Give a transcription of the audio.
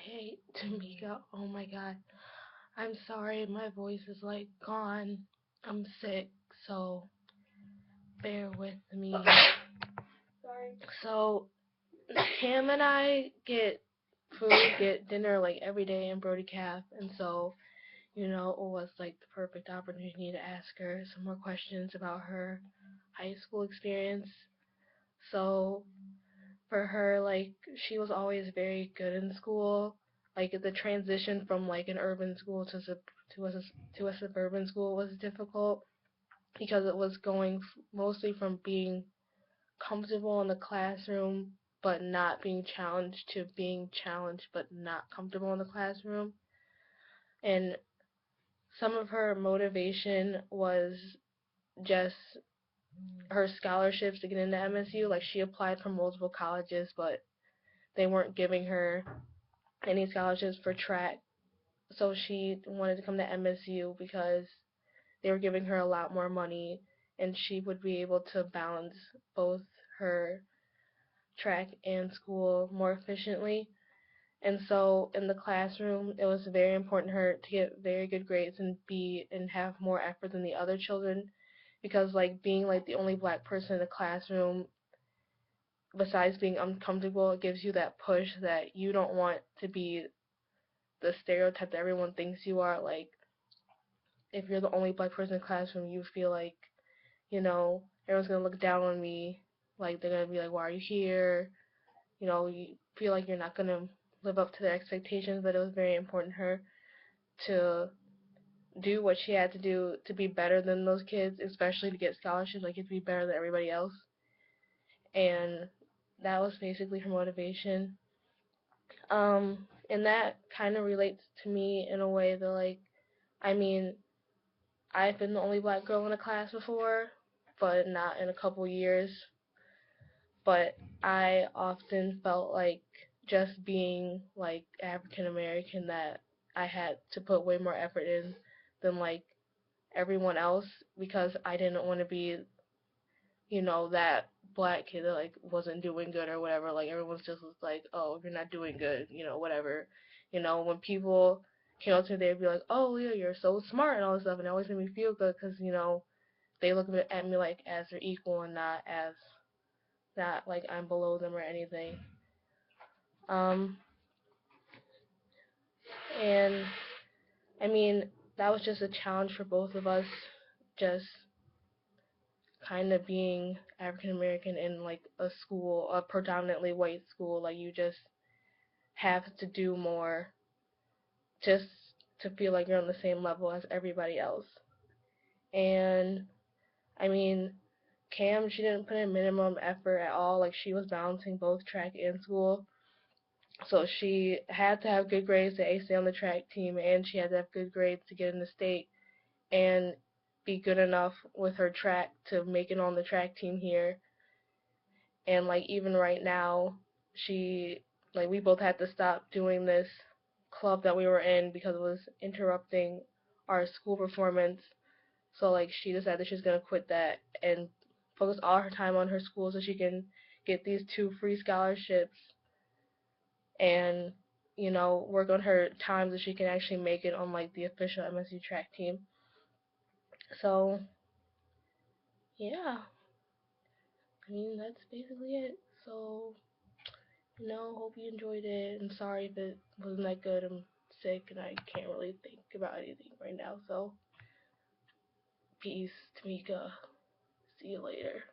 Hey, Tamika, oh my god. I'm sorry, my voice is like gone. I'm sick, so bear with me. Sorry. So, Cam and I get dinner like every day in Brody Calf, and so, it was like the perfect opportunity to ask her some more questions about her high school experience. So, for her, like, she was always very good in school. Like, the transition from like an urban school to a suburban school was difficult because it was going mostly from being comfortable in the classroom but not being challenged to being challenged but not comfortable in the classroom. And some of her motivation was just her scholarships to get into MSU. Like, she applied for multiple colleges, but they weren't giving her any scholarships for track. So she wanted to come to MSU because they were giving her a lot more money and she would be able to balance both her track and school more efficiently. And so in the classroom, it was very important to her to get very good grades and have more effort than the other children because like being like the only black person in the classroom, besides being uncomfortable, it gives you that push that you don't want to be the stereotype that everyone thinks you are. Like, if you're the only black person in the classroom, you feel like, everyone's gonna look down on me. Like, they're gonna be like, why are you here? You feel like you're not gonna live up to their expectations. But it was very important to her to do what she had to do to be better than those kids, especially to get scholarships. Like, to be better than everybody else. And that was basically her motivation. And that kind of relates to me in a way that, like, I mean, I've been the only black girl in a class before, but not in a couple years. But I often felt like just being like African American that I had to put way more effort in than like everyone else because I didn't want to be, that black kid that like wasn't doing good or whatever. Like, everyone's just was like, oh, you're not doing good, whatever. When people came up to me, they'd be like, oh, Leah, you're so smart and all this stuff, and it always made me feel good because they look at me like as their equal and not like I'm below them or anything. Um, and I mean, that was just a challenge for both of us, just kind of being African American in like a predominantly white school. Like, you just have to do more just to feel like you're on the same level as everybody else. And I mean, Cam, she didn't put in minimum effort at all. Like, she was balancing both track and school. So she had to have good grades to stay on the track team, and she had to have good grades to get in the state and be good enough with her track to make it on the track team here. And like, even right now, she like we both had to stop doing this club that we were in because it was interrupting our school performance. So like, she decided that she's gonna quit that and focus all her time on her school so she can get these 2 free scholarships and work on her time so she can actually make it on like the official MSU track team. So yeah, I mean, that's basically it. So, hope you enjoyed it. I'm sorry if it wasn't that good. I'm sick and I can't really think about anything right now. So peace, Tamika. See you later.